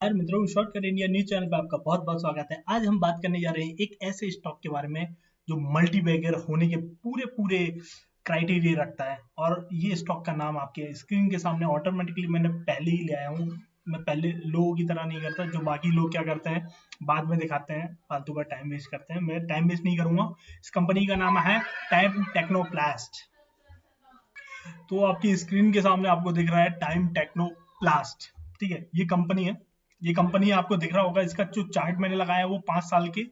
यार मित्रों, shortcut India news channel पे आपका बहुत बहुत स्वागत है। आज हम बात करने जा रहे हैं एक ऐसे स्टॉक के बारे में जो मल्टी बैगर होने के पूरे पूरे क्राइटेरिया रखता है। और ये स्टॉक का नाम आपके स्क्रीन के सामने ऑटोमेटिकली मैंने पहले ही ले आया हूँ। मैं पहले लोगों की तरह नहीं करता, जो बाकी लोग क्या करते हैं बाद में दिखाते हैं, फालतू का टाइम वेस्ट करते हैं। मैं टाइम वेस्ट नहीं करूंगा। इस कंपनी का नाम है टाइम टेक्नोप्लास्ट। तो आपकी स्क्रीन के सामने आपको दिख रहा है टाइम टेक्नोप्लास्ट। ठीक है, ये कंपनी है। ये कंपनी आपको दिख रहा होगा, इसका जो चार्ट मैंने लगाया है वो 5 साल के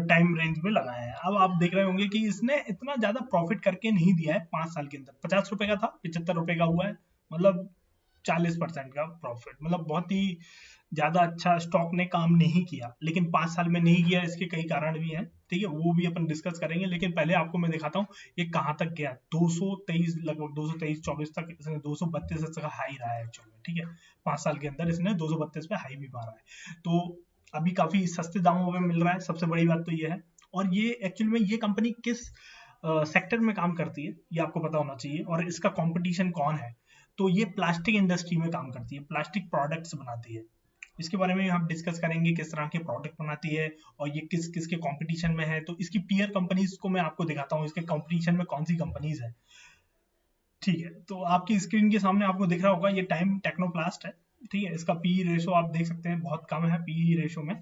टाइम रेंज में लगाया है। अब आप देख रहे होंगे कि इसने इतना ज्यादा प्रॉफिट करके नहीं दिया है। 5 साल के अंदर 50 रुपए का था, 75 रुपए का हुआ है। मतलब 40% का प्रॉफिट, मतलब बहुत ही ज्यादा अच्छा स्टॉक ने काम नहीं किया। लेकिन 5 साल में नहीं किया, इसके कई कारण भी हैं। ठीक है, वो भी अपन डिस्कस करेंगे। लेकिन पहले आपको मैं दिखाता हूँ ये कहाँ तक गया। 223, लगभग 223-24 तक इसने 232 तक हाई रहा है एक्चुअल में। ठीक है, 5 साल के अंदर इसने 232 पे हाई भी मारा है। तो अभी काफी सस्ते दामों में मिल रहा है, सबसे बड़ी बात तो ये है। और ये एक्चुअल में ये कंपनी किस सेक्टर में काम करती है ये आपको पता होना चाहिए, और इसका कंपटीशन कौन है। तो ये प्लास्टिक इंडस्ट्री में काम करती है, प्लास्टिक प्रोडक्ट्स बनाती है। इसके बारे में हम डिस्कस करेंगे, किस तरह के प्रोडक्ट बनाती है और ये किस किस के कंपटीशन में है। तो इसकी पीयर कंपनीज को मैं आपको दिखाता हूँ, इसके कंपटीशन में कौन सी कंपनीज है। ठीक है, तो आपकी स्क्रीन के सामने आपको दिख रहा होगा ये टाइम टेक्नोप्लास्ट है। ठीक है, इसका पी रेशो आप देख सकते हैं बहुत कम है पी रेशो में।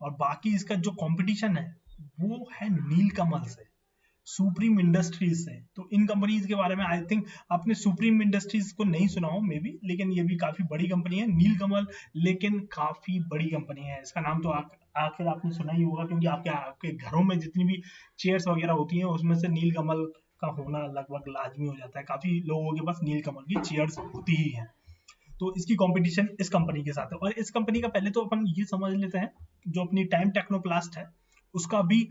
और बाकी इसका जो कंपटीशन है वो है नीलकमल से, सुप्रीम इंडस्ट्रीज से। तो इन कंपनीज के बारे में आई थिंक आपने सुप्रीम इंडस्ट्रीज को नहीं सुना हो मे बी, लेकिन ये भी काफी बड़ी कंपनी है। नीलकमल लेकिन काफी बड़ी कंपनी है। इसका नाम तो आखिर आपने सुना ही होगा, क्योंकि आपके आपके घरों में जितनी भी चेयर्स वगैरह होती हैं उसमें से नीलकमल का होना लगभग लाजमी हो जाता है। काफी लोगों के पास नीलकमल की चेयर्स होती ही हैं। तो इसकी कंपटीशन इस कंपनी के साथ है। और इस कंपनी का पहले तो अपन ये समझ लेते हैं, जो अपनी टाइम टेक्नोप्लास्ट है उसका भी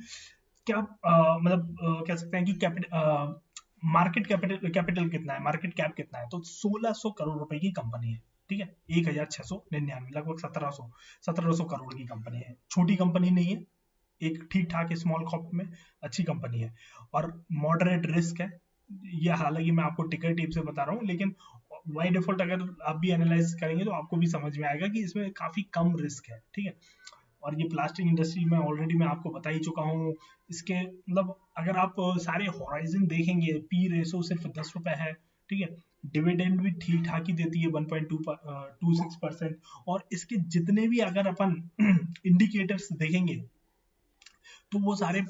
क्या मतलब कह सकते हैं कि मार्केट कैपिटल कैपिटल कितना है, मार्केट कैप कितना है। तो 1600 करोड़ रुपए की कंपनी है। ठीक है, 1699, लगभग 1700 करोड़ की कंपनी है। छोटी कंपनी नहीं है, एक ठीक ठाक स्मॉल कॉप में अच्छी कंपनी है। और मॉडरेट रिस्क है ये, हालांकि मैं आपको टिकर टिप से बता रहा हूँ, लेकिन बाई डिफॉल्ट अगर आप भी एनालाइज करेंगे तो आपको भी समझ में आएगा कि इसमें काफी कम रिस्क है। ठीक है, और ये प्लास्टिक इंडस्ट्री में ऑलरेडी मैं आपको बता ही चुका हूँ। इसके मतलब अगर आप सारे होराइजन देखेंगे, पी रेशो सिर्फ 10 रुपए है। ठीक है, डिविडेंड भी ठीक ठाक ही देती है 1.26%। और इसके जितने भी अगर अपन इंडिकेटर्स देखेंगे तो वो सारे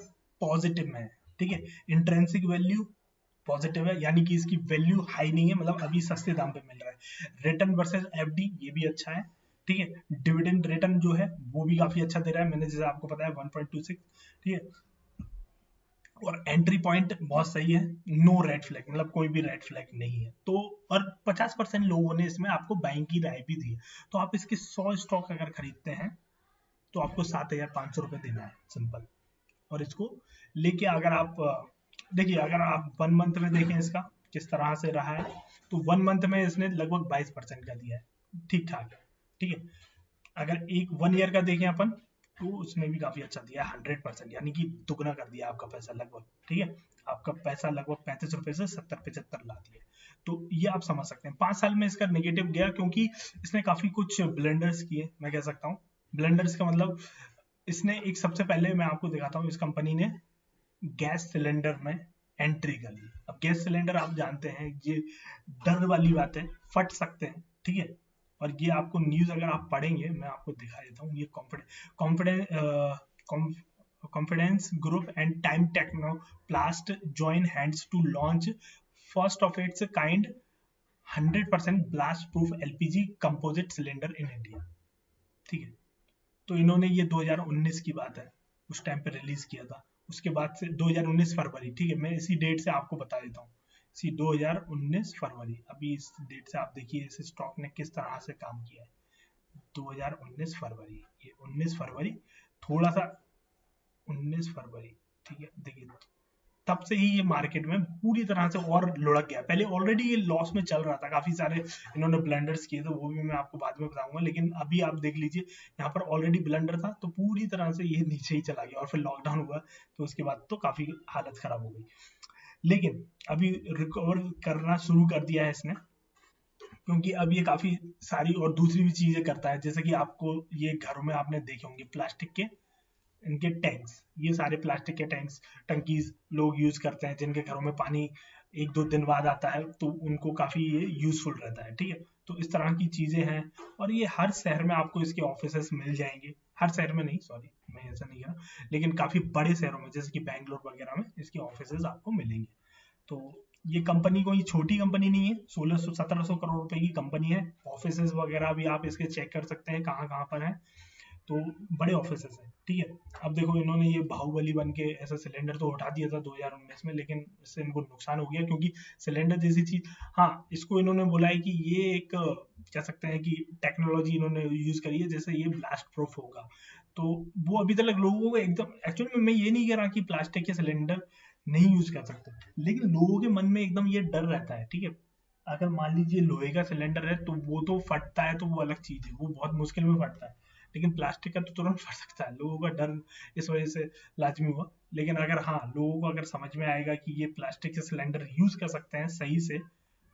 पॉजिटिव में है। ठीक है, इंट्रेंसिक वैल्यू पॉजिटिव है, यानी कि इसकी वैल्यू हाई नहीं है, मतलब अभी सस्ते दाम पे मिल रहा है। रिटर्न वर्सेस एफडी ये भी अच्छा है। ठीक है, डिविडेंड रिटर्न जो है वो भी काफी अच्छा दे रहा है, मैंने जैसे आपको बताया 1.26। ठीक है, और एंट्री पॉइंट बहुत सही है। नो रेड फ्लैग, मतलब कोई भी रेड फ्लैग नहीं है। तो और 50% लोगों ने इसमें आपको बाइंग की राय भी दी है। तो आप इसके 100 स्टॉक अगर खरीदते हैं तो आपको 7,500 रुपये देना है, सिंपल। और इसको लेके अगर आप देखिए, अगर आप 1 मंथ में देखें इसका किस तरह से रहा है, तो 1 मंथ में इसने लगभग 22% का दिया है। ठीक ठाक है। ठीक है, अगर एक 1 ईयर का देखें अपन तो उसमें भी काफी अच्छा दिया है, 100%, यानी कि दुगना कर दिया आपका पैसा लगभग। ठीक है, आपका पैसा लगभग 35 रुपए से 70-75 ला दिया। तो ये आप समझ सकते हैं। 5 साल में इसका नेगेटिव गया क्योंकि इसने काफी कुछ ब्लेंडर्स किए, मैं कह सकता हूँ। ब्लेंडर्स का मतलब इसने एक, सबसे पहले मैं आपको दिखाता हूँ, इस कंपनी ने गैस सिलेंडर में एंट्री कर ली। अब गैस सिलेंडर आप जानते हैं ये डर वाली बात है, फट सकते हैं। ठीक है, और ये आपको न्यूज अगर आप पढ़ेंगे, मैं आपको दिखा देता हूँ। ये Confidence Group and Time Technoplast join hands to launch first of its kind 100% blast proof LPG composite cylinder in India. ठीक है, तो इन्होंने ये 2019 की बात है, उस टाइम पे रिलीज किया था। उसके बाद से 2019 फरवरी, ठीक है, मैं इसी डेट से आपको बता देता हूँ, इसी 2019 फरवरी। अभी इस डेट से आप देखिए इस स्टॉक ने किस तरह से काम किया है। 2019 फरवरी, ये 19 फरवरी, थोड़ा सा 19 फरवरी। ठीक है, देखिए तब से ही ये मार्केट में पूरी तरह से और लुढ़क गया। पहले ऑलरेडी ये लॉस में चल रहा था, काफी सारे इन्होंने ब्लेंडर्स किए थे, वो भी मैं आपको बाद में बताऊंगा। लेकिन अभी आप देख लीजिए, यहाँ पर ऑलरेडी ब्लेंडर था तो पूरी तरह से ये नीचे ही चला गया। और फिर लॉकडाउन हुआ तो उसके बाद तो काफी हालत खराब हो गई। लेकिन अभी रिकवर करना शुरू कर दिया है इसने। क्योंकि अब ये काफी सारी और दूसरी भी चीजें करता है, जैसे कि आपको ये घरों में आपने देखे होंगे प्लास्टिक के इनके टैंक्स, ये सारे प्लास्टिक के टैंक्स टंकीज लोग यूज करते हैं, जिनके घरों में पानी एक दो दिन बाद आता है, तो उनको काफी ये यूजफुल रहता है। ठीक है, तो इस तरह की चीजें हैं, और ये हर शहर में आपको इसके ऑफिसेस मिल जाएंगे। हर शहर में नहीं, सॉरी मैं ऐसा नहीं कह रहा, लेकिन काफी बड़े शहरों में जैसे कि बैंगलोर वगैरह में इसके ऑफिसेस आपको मिलेंगे। तो ये कंपनी कोई छोटी कंपनी नहीं है, 1600-1700 करोड़ रुपए की कंपनी है। ऑफिसेज वगैरह भी आप इसके चेक कर सकते हैं कहाँ कहाँ पर है, तो बड़े ऑफिसेस हैं। ठीक है, अब देखो इन्होंने ये बाहुबली बन के ऐसा सिलेंडर तो उठा दिया था 2019 में, लेकिन इससे इनको नुकसान हो गया, क्योंकि सिलेंडर जैसी चीज, हाँ इसको इन्होंने बोला है कि ये एक कह सकते हैं कि टेक्नोलॉजी इन्होंने यूज करी है, जैसे ये ब्लास्ट प्रूफ होगा। तो वो अभी तक लोगों को एकदम, एक्चुअली मैं ये नहीं कह रहा कि प्लास्टिक के सिलेंडर नहीं यूज कर सकते, लेकिन लोगों के मन में एकदम ये डर रहता है। ठीक है, अगर मान लीजिए लोहे का सिलेंडर है तो वो तो फटता है, तो वो अलग चीज है, वो बहुत मुश्किल में फटता है, लेकिन प्लास्टिक का तो तुरंत फट सकता है। लोगों का डर इस वजह से लाजमी हुआ। लेकिन अगर हाँ लोगों को अगर समझ में आएगा कि ये प्लास्टिक के सिलेंडर यूज कर सकते हैं सही से,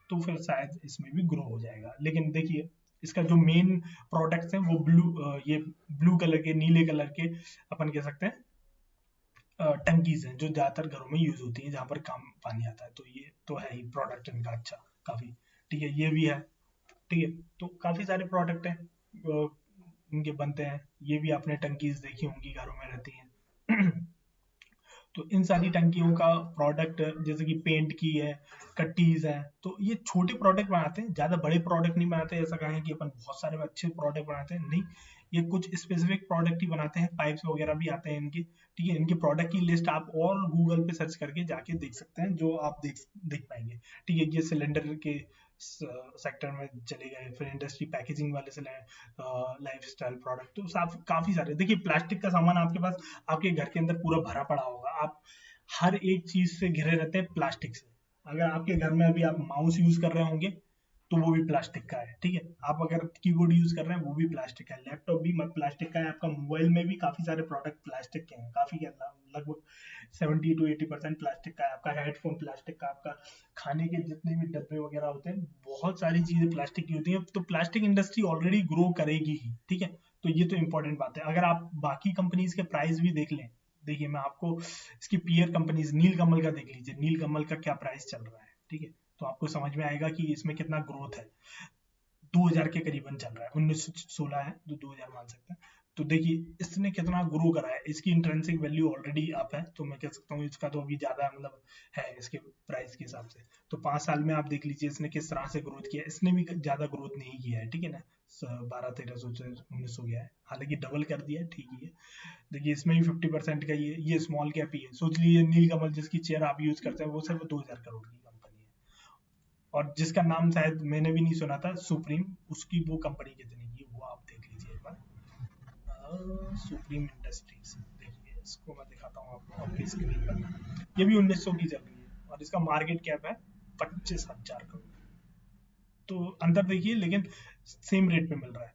तो फिर शायद इसमें भी ग्रो हो जाएगा। लेकिन देखिए इसका जो मेन प्रोडक्ट्स हैं वो ये ब्लू कलर के, नीले कलर के अपन कह सकते हैं टंकीज हैं, जो ज्यादातर घरों में यूज होती हैं, जहाँ पर कम पानी आता है। तो ये तो है ही प्रोडक्ट इनका अच्छा काफी। ठीक है, ये भी है। ठीक है, तो काफी सारे प्रोडक्ट हैं इनके बनते हैं। ये भी आपने टंकीज देखी होंगी, घरों में रहती हैं। तो इन सारी टंकियों का प्रोडक्ट जैसे कि पेंट की है, कट्टीज है, तो ये छोटे प्रोडक्ट बनाते हैं, ज्यादा बड़े प्रोडक्ट नहीं बनाते। ऐसा कहें कि अपन बहुत सारे अच्छे प्रोडक्ट बनाते हैं, नहीं, ये कुछ स्पेसिफिक प्रोडक्ट ही बनाते हैं। पाइप्स वगैरह भी आते हैं इनके। ठीक है, इनके प्रोडक्ट की लिस्ट आप और गूगल पे सर्च करके जाके देख सकते हैं, जो आप देख पाएंगे। ठीक है, ये सिलेंडर के सेक्टर में चले गए, फिर इंडस्ट्री पैकेजिंग वाले से लाइफ स्टाइल प्रोडक्ट, तो काफी सारे। देखिए प्लास्टिक का सामान आपके पास आपके घर के अंदर पूरा भरा पड़ा होगा, आप हर एक चीज से घिरे रहते हैं प्लास्टिक से। अगर आपके घर में अभी आप माउस यूज कर रहे होंगे तो वो भी प्लास्टिक का है। ठीक है, आप अगर कीबोर्ड यूज कर रहे हैं वो भी प्लास्टिक का है, लैपटॉप भी प्लास्टिक का है, आपका मोबाइल में भी काफी सारे प्रोडक्ट प्लास्टिक के हैं, काफी क्या, लगभग 70 to 80% प्लास्टिक का है। आपका हेडफोन प्लास्टिक का, आपका खाने के जितने भी डब्बे वगैरह होते हैं, बहुत सारी चीजें प्लास्टिक की होती हैं। तो प्लास्टिक इंडस्ट्री ऑलरेडी ग्रो करेगी ही। ठीक है, तो ये तो इंपॉर्टेंट बात है। अगर आप बाकी कंपनीज के प्राइस भी देख लें, देखिए मैं आपको इसकी पीयर कंपनीज, नील कमल का देख लीजिए, नील कमल का क्या प्राइस चल रहा है। ठीक है, तो आपको समझ में आएगा कि इसमें कितना ग्रोथ है। 2000 के करीबन चल रहा है, 1916 है जो 2000 मान सकते हैं। तो देखिए इसने कितना ग्रो करा है, इसकी इंट्रेंसिक वैल्यू ऑलरेडी अप है, तो मैं कह सकता हूँ इसका तो अभी ज्यादा मतलब है इसके प्राइस के हिसाब से। तो 5 साल में आप देख लीजिए इसने किस तरह से ग्रोथ किया है। इसने भी ज्यादा ग्रोथ नहीं किया है, ठीक है ना, 1200-1300 से 1900 गया है, हालांकि डबल कर दिया है, ठीक ही है। देखिए इसमें भी 50% का ये स्मॉल कैप ही है। सोच लीजिए नीलकमल जिसकी चेयर आप यूज करते हैं वो सिर्फ 2000 करोड़ की कंपनी है, और जिसका नाम शायद मैंने भी नहीं सुना था, सुप्रीम, उसकी वो कंपनी कितनी की वो आप देख लीजिए एक बार। सुप्रीम इंडस्ट्रीज, देखिए इसको मैं दिखाता हूँ आपको आपकी स्क्रीन पर। ये भी 1900 की चल रही है और इसका मार्केट कैप है 25,000 करोड़। तो अंतर देखिए, लेकिन सेम रेट पे मिल रहा है।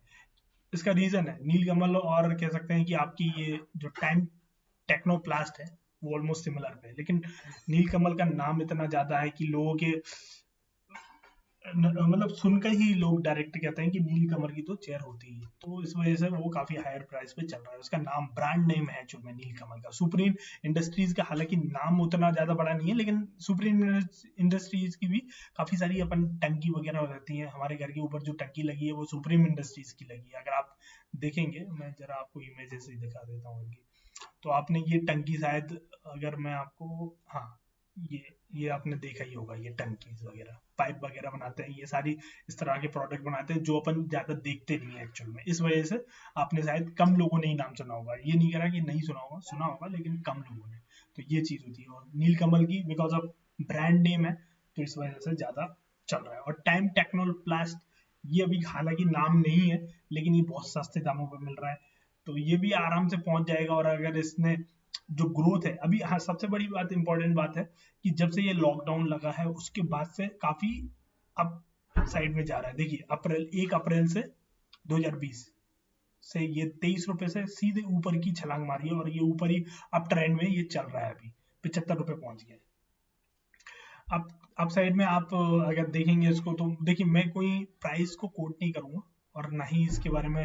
इसका रीजन है नीलकमल, और कह सकते हैं कि आपकी ये जो टाइम टेक्नोप्लास्ट है वो ऑलमोस्ट सिमिलर पे है, लेकिन नीलकमल का नाम इतना ज्यादा है कि लोगों के मतलब सुनकर ही लोग डायरेक्ट कहते हैं कि नीलकमल की तो चेयर होती है, तो इस वजह से वो काफी हायर प्राइस पे चल रहा है। उसका नाम, ब्रांड नेम है जो में नीलकमल का। सुप्रीम इंडस्ट्रीज का हालांकि नाम उतना ज्यादा बड़ा नहीं है, लेकिन सुप्रीम इंडस्ट्रीज की भी काफी सारी अपन टंकी वगैरह रहती है। हमारे घर के ऊपर जो टंकी लगी है वो सुप्रीम इंडस्ट्रीज की लगी है। अगर आप देखेंगे, मैं जरा आपको इमेजेस ही दिखा देता हूँ इनकी, तो आपने ये टंकी शायद, अगर मैं आपको, हाँ ये आपने देखा ही होगा, ये टंकीज वगैरह पाइप वगैरह बनाते हैं, ये सारी इस तरह के प्रोडक्ट बनाते हैं जो अपन ज्यादा देखते नहीं है एक्चुअल में। इस वजह से आपने शायद कम लोगों ने ही नाम सुना होगा, ये नहीं कह रहा कि नहीं सुना होगा, सुना होगा लेकिन कम लोगों ने। तो ये चीज होती है, और नीलकमल की बिकॉज ऑफ ब्रांड नेम है तो इस वजह से ज्यादा चल रहा है। और टाइम टेक्नोप्लास्ट, ये अभी हालांकि नाम नहीं है, लेकिन ये बहुत सस्ते दामों पर मिल रहा है, तो ये भी आराम से पहुंच जाएगा। और अगर इसने जो ग्रोथ है अभी, हाँ सबसे बड़ी बात, इंपॉर्टेंट बात है कि जब से ये लॉकडाउन लगा है उसके बाद से काफी अप साइड में जा रहा है। देखिए 1 अप्रैल से 2020 से ये 23 रुपए से सीधे ऊपर की छलांग मारी है, और ये ऊपर ही अप ट्रेंड में ये चल रहा है, अभी 75 रुपए पहुंच गया है। आप साइड में आप अगर देखेंगे इसको तो देखिए, मैं कोई प्राइस को कोट नहीं करूंगा और ना ही इसके बारे में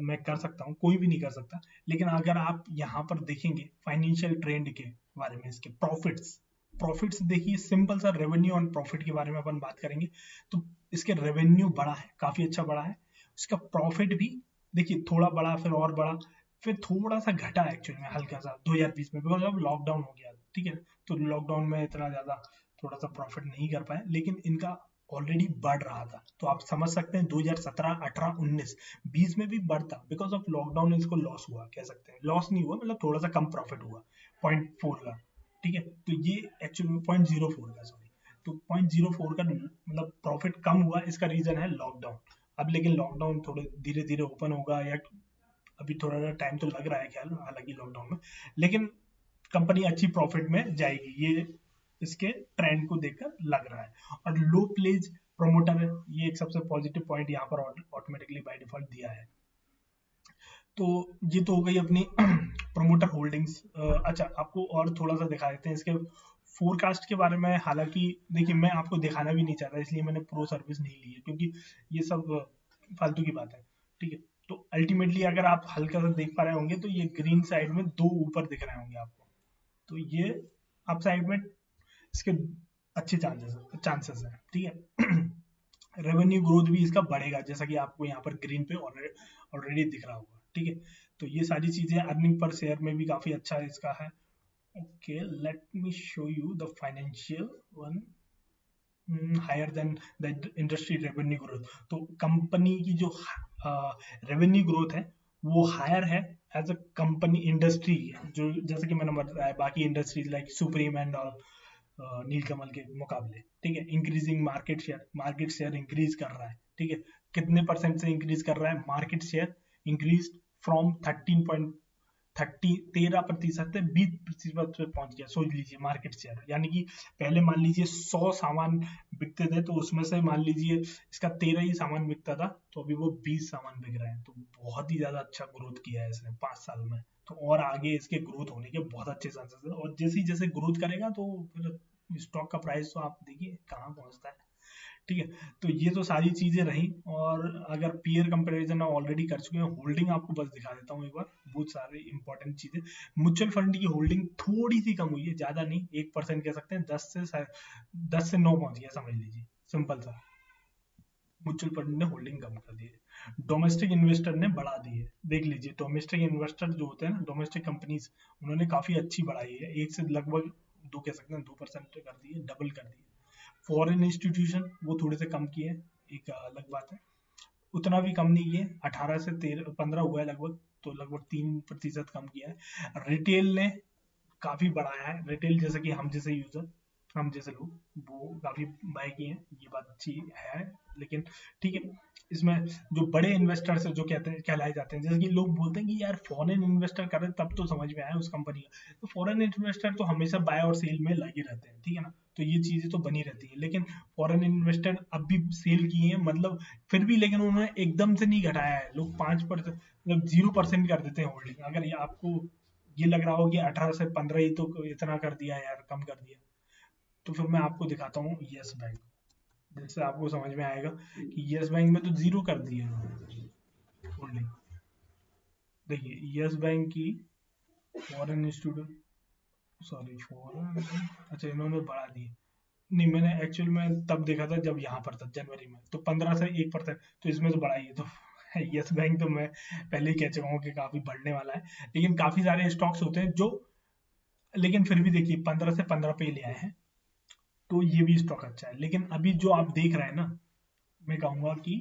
मैं कर सकता हूँ, कोई भी नहीं कर सकता। लेकिन अगर आप यहाँ पर देखेंगे फाइनेंशियल ट्रेंड के बारे में, इसके प्रॉफिट्स प्रॉफिट्स देखिए, सिंपल सा रेवेन्यू और प्रॉफिट के बारे में अपन बात करेंगे। तो इसके रेवेन्यू बड़ा है, काफी अच्छा बड़ा है। इसका प्रॉफिट भी देखिए थोड़ा बड़ा, फिर और बड़ा, फिर थोड़ा सा घटा एक्चुअली में हल्का सा 2020 में, बिकॉज अब लॉकडाउन हो गया, ठीक है। तो लॉकडाउन में इतना ज्यादा थोड़ा सा प्रॉफिट नहीं कर पाए, लेकिन इनका ऑलरेडी बढ़ रहा था। तो आप समझ सकते हैं 2017, 18, 19, 20 में भी बढ़ता, बिकॉज ऑफ लॉकडाउन इसको लॉस हुआ, कह सकते हैं लॉस नहीं हुआ, मतलब थोड़ा सा कम प्रॉफिट हुआ 0.4 का, ठीक है। तो ये एक्चुअली में 0.04 का, सॉरी, तो 0.04 का मतलब प्रॉफिट कम हुआ, इसका रीजन है लॉकडाउन। अब लेकिन लॉकडाउन थोड़े धीरे धीरे ओपन होगा, या अभी थोड़ा टाइम तो लग रहा है ख्याल, हालांकि लॉकडाउन में, लेकिन कंपनी अच्छी प्रॉफिट में जाएगी, ये इसके ट्रेंड को देखकर लग रहा है। और लो प्लेज प्रोमोटर है, ये एक सबसे पॉजिटिव पॉइंट यहाँ पर ऑटोमेटिकली बाय डिफॉल्ट दिया है। तो ये तो हो गई अपनी प्रोमोटर होल्डिंग्स। अच्छा, आपको और थोड़ा सा दिखा देते हैं इसके फोरकास्ट के बारे में। हालांकि देखिए, मैं आपको दिखाना भी नहीं चाहता, इसलिए मैंने प्रो सर्विस नहीं ली है, क्योंकि ये सब फालतू की बात है, ठीक है। तो अल्टीमेटली अगर आप हल्का सा देख पा रहे होंगे तो ये ग्रीन साइड में 2 ऊपर दिख रहे होंगे आपको, तो ये अप साइड में इसके अच्छे चांसेस है, ठीक है। रेवेन्यू ग्रोथ भी इसका बढ़ेगा, जैसा कि आपको यहाँ पर ग्रीन पे ऑलरेडी दिख रहा होगा, ठीक है। तो ये सारी चीजें, अर्निंग पर शेयर में भी काफी अच्छा इसका है। Okay, let me show you the financial one, higher than the industry revenue growth. तो कंपनी की जो रेवेन्यू ग्रोथ है वो हायर है एज अ कंपनी इंडस्ट्री, जो जैसे कि मैंने बताया बाकी industries like supreme and all, Neelkamal के मुकाबले, ठीक है। इंक्रीजिंग मार्केट शेयर इंक्रीज कर रहा है, ठीक है। कितने परसेंट से इंक्रीज कर रहा है? मार्केट शेयर इंक्रीज फ्रॉम 13% से 20% पे पहुंच गया, सोच लीजिए मार्केट शेयर। यानी कि पहले मान लीजिए 100 सामान बिकते थे, तो उसमें से मान लीजिए इसका 13 ही सामान बिकता था, तो अभी वो 20 सामान बिक रहे हैं। तो बहुत ही ज्यादा अच्छा ग्रोथ किया है इसने 5 साल में। तो और आगे इसके ग्रोथ होने के बहुत अच्छे चांसेस है, और जैसे जैसे ग्रोथ करेगा तो फिर स्टॉक का प्राइस तो आप देखिए कहाँ पहुंचता है, ठीक है। तो ये तो सारी चीजें रही, और अगर पीयर कंपैरिजन ऑलरेडी कर चुके हैं, होल्डिंग आपको बस दिखा देता हूँ एक बार, बहुत सारी इंपॉर्टेंट चीजें। म्यूचुअल फंड की होल्डिंग थोड़ी सी कम हुई है, ज्यादा नहीं, 1% कह सकते हैं, 10 से 9 पहुंच गया, समझ लीजिए, सिंपल सा। म्यूचुअल फंड ने होल्डिंग कम कर दी है, डोमेस्टिक इन्वेस्टर ने बढ़ा दी है। देख लीजिए, डोमेस्टिक इन्वेस्टर जो होते हैं ना, डोमेस्टिक कंपनीज, उन्होंने काफी अच्छी बढ़ाई है, 1 से लगभग 2 कह सकते हैं, 2% कर दी है, डबल कर दी है। फॉरेन इंस्टीट्यूशन वो थोड़े से कम किए, एक अलग बात है, उतना भी कम नहीं किए, 18 से 13, 15 हुआ है लगभग, तो लगभग 3% कम किया है। रिटेल ने काफी बढ़ाया है, रिटेल जैसे कि हम जैसे यूजर, हम जैसे लोग, वो काफी बाय किए हैं, ये बात अच्छी है। लेकिन ठीक है, इसमें जो बड़े इन्वेस्टर्स जो कहते हैं, कहलाए जाते हैं, जैसे कि लोग बोलते हैं कि यार फॉरेन इन्वेस्टर कर रहे, तब तो समझ में आया उस कंपनी का। तो फॉरेन इन्वेस्टर तो हमेशा बाय और सेल में लगे रहते हैं, ठीक है ना, तो ये चीजें तो बनी रहती है। लेकिन फॉरेन इन्वेस्टर अब भी सेल किए हैं, मतलब फिर भी, लेकिन उन्होंने एकदम से नहीं घटाया है। लोग 5%, मतलब 0% कर देते हैं होल्डिंग। अगर ये आपको ये लग रहा हो कि 18 से 15 ही तो इतना कर दिया यार, कम कर दिया, तो फिर मैं आपको दिखाता हूँ यस बैंक, जिससे आपको समझ में आएगा कि यस बैंक में तो 0 कर दिया होल्डिंग। देखिए यस बैंक की फॉरेन इंस्टीट्यूट, सॉरी फॉरेन, अच्छा इन्होंने बढ़ा दी, नहीं मैंने एक्चुअल में तब देखा था जब यहाँ पर था जनवरी में, तो 15 से 1%, तो इसमें तो बढ़ा ही है। तो यस बैंक तो मैं पहले ही कह चुका हूँ कि काफी बढ़ने वाला है। लेकिन काफी सारे स्टॉक्स होते हैं जो, लेकिन फिर भी देखिए 15 से 15 पे ही ले आए हैं, तो ये भी स्टॉक अच्छा है। लेकिन अभी जो आप देख रहे हैं ना, मैं कहूंगा कि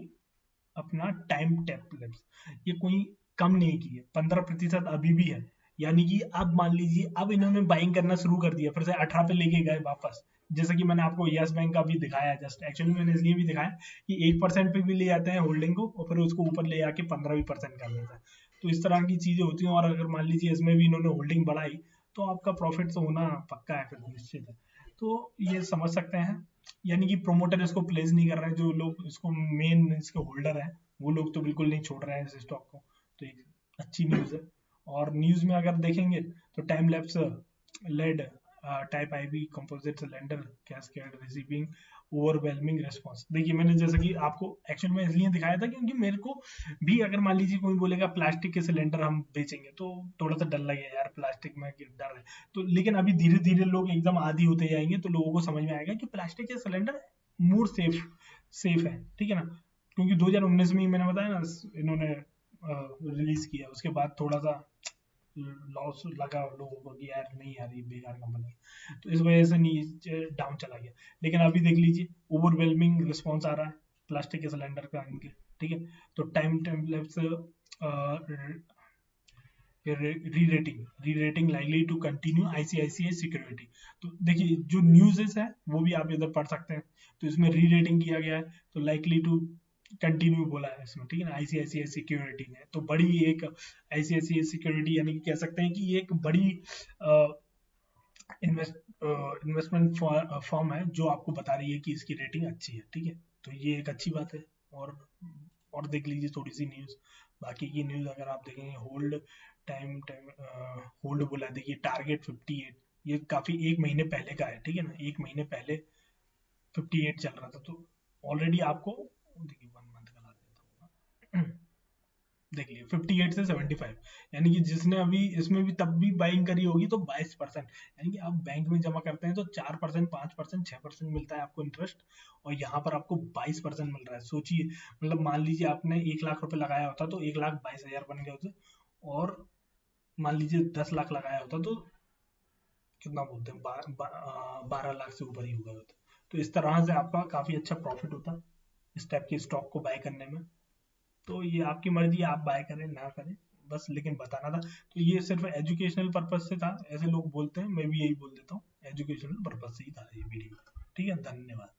अपना टाइम टैप लैप्स, ये कोई कम नहीं की है, 15% अभी भी है। यानी कि अब मान लीजिए, अब इन्होंने बाइंग करना शुरू कर दिया, फिर से 18 पे लेके गए वापस। जैसे कि मैंने आपको यस बैंक का भी दिखाया, जस्ट एक्चुअली मैंने इसलिए भी दिखाया कि 1% पे भी ले जाते हैं होल्डिंग को, और फिर उसको ऊपर ले आके 15% कर देता है। तो इस तरह की चीजें होती हैं, और अगर मान लीजिए इसमें भी इन्होंने होल्डिंग बढ़ाई, तो आपका प्रॉफिट तो होना पक्का है, फिर निश्चित है। तो ये समझ सकते हैं, यानी कि प्रोमोटर इसको प्लेस नहीं कर रहे हैं, जो लोग इसको मेन इसके होल्डर हैं, वो लोग तो बिल्कुल नहीं छोड़ रहे हैं इस स्टॉक को। तो एक अच्छी न्यूज है। और न्यूज में अगर देखेंगे तो time lapse led type IV composite cylinder cascade receiving overwhelming response. देखिए मैंने जैसा कि आपको एक्चुअल में इसलिए दिखाया था क्योंकि मेरे को भी अगर मान लीजिए कोई बोलेगा प्लास्टिक के सिलेंडर हम बेचेंगे तो थोड़ा सा डर लगेगा यार, प्लास्टिक में डर है। तो लेकिन अभी धीरे धीरे लोग एकदम आदी होते जाएंगे तो लोगों को समझ में आएगा कि प्लास्टिक के सिलेंडर मोर सेफ है, ठीक है ना। क्योंकि 2019 में ही मैंने बताया ना इन्होंने रिलीज किया, उसके बाद थोड़ा सा लॉस लगा लोगों को कि यार नहीं यार ये बेकार कंपनी है, तो इस वजह से नीचे डाउन चला गया। लेकिन अभी देख लीजिए ओवरवेलमिंग रिस्पॉन्स आ रहा है प्लास्टिक के सिलेंडर का इनके, ठीक है। तो time lapse rerating likely to continue ICICI security. तो देखिए जो न्यूज़ है वो भी आप इधर पढ़ सकते हैं। तो इसमें री रेटिंग किया गया है, तो लाइकली टू कंटिन्यू बोला है इसमें, ठीक है ना, आईसीआईसीआई सिक्योरिटी ने। तो बड़ी एक आईसीआईसीआई सिक्योरिटी यानी कि कह सकते हैं कि ये एक बड़ी इन्वेस्टमेंट फर्म है जो आपको बता रही है कि इसकी रेटिंग अच्छी है, ठीक है। तो ये एक अच्छी बात है। और देख लीजिए थोड़ी सी न्यूज़, बाकी की न्यूज़ अगर आप देखेंगे होल्ड टाइम टाइम होल्ड बोला, देखिए टारगेट 58, ये काफी एक महीने पहले का है, ठीक है ना, एक महीने पहले 58 चल रहा था। तो ऑलरेडी आपको देखिए 1 मंथ का ला देता हूँ, देख लीजिए 58 से 75, यानी कि जिसने अभी इसमें भी तब भी बाइंग करी होगी तो 22%, यानी कि आप बैंक में जमा करते हैं तो 4%, 5%, 6% मिलता है आपको इंटरेस्ट, और यहाँ पर आपको 22% मिल रहा है। सोचिए, मतलब मान लीजिए आपने 1 लाख रुपए लगाया होता तो 1,22,000 बन गए होते, और मान लीजिए 10 लाख लगाया होता तो कितना बोलते हैं 12 लाख से ऊपर ही हो गए होते। तो इस तरह से आपका काफी अच्छा प्रॉफिट होता इस टाइप के स्टॉक को बाय करने में। तो ये आपकी मर्जी है, आप बाय करें ना करें, बस लेकिन बताना था। तो ये सिर्फ एजुकेशनल पर्पज से था, ऐसे लोग बोलते हैं, मैं भी यही बोल देता हूँ, एजुकेशनल पर्पज से ही था ये वीडियो, ठीक है। धन्यवाद।